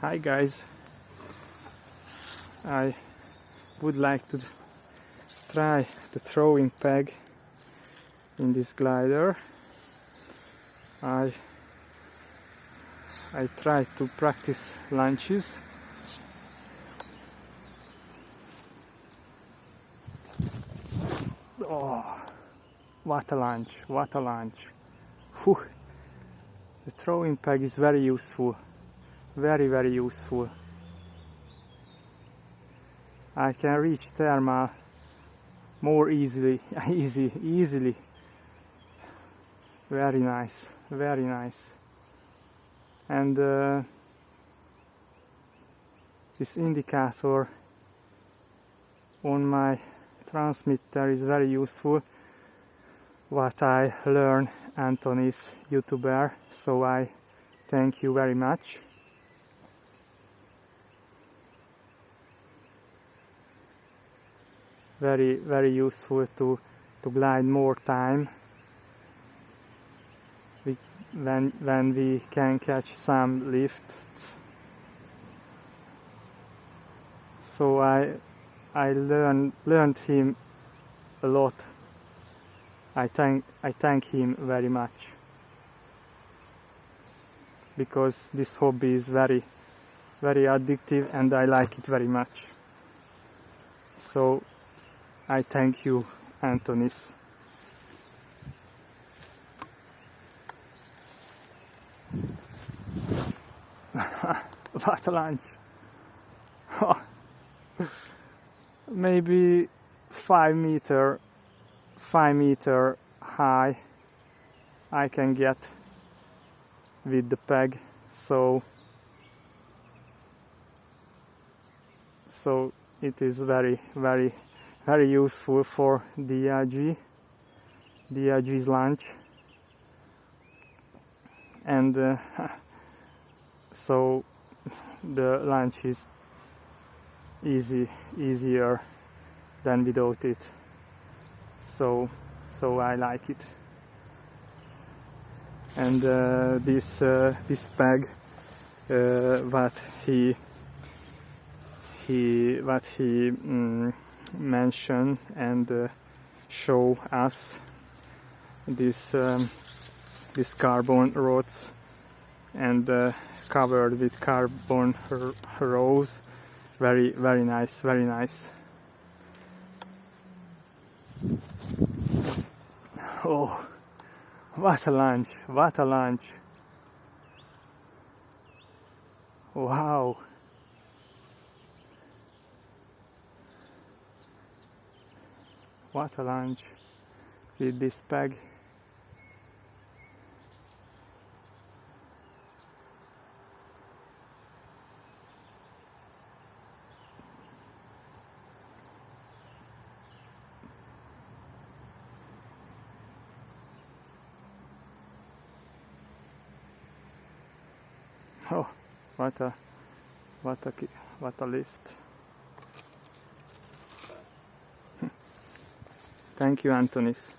Hi guys, I would like to try the throwing peg in this glider. I tried to practice launches. Oh, what a launch, what a launch. Whew. The throwing peg is very useful. Very useful. I can reach thermal more easily. Easily. Very nice, very nice. And this indicator on my transmitter is very useful. What I learned, Antonis, YouTuber, so I thank you very much. Very useful to glide more time when we can catch some lifts. So I learned him a lot. I thank him very much, because this hobby is very addictive and I like it very much. So I thank you, Antonis. What a launch! Maybe 5 meter high I can get with the peg, so it is very useful for DLG's launch, and so the launch is easier than without it. So I like it. And this peg, what he mentioned and show us, this carbon rods and covered with carbon rows. Very nice. Oh, what a launch! Wow! What a launch with this peg. Oh, what a lift. Thank you, Antonis.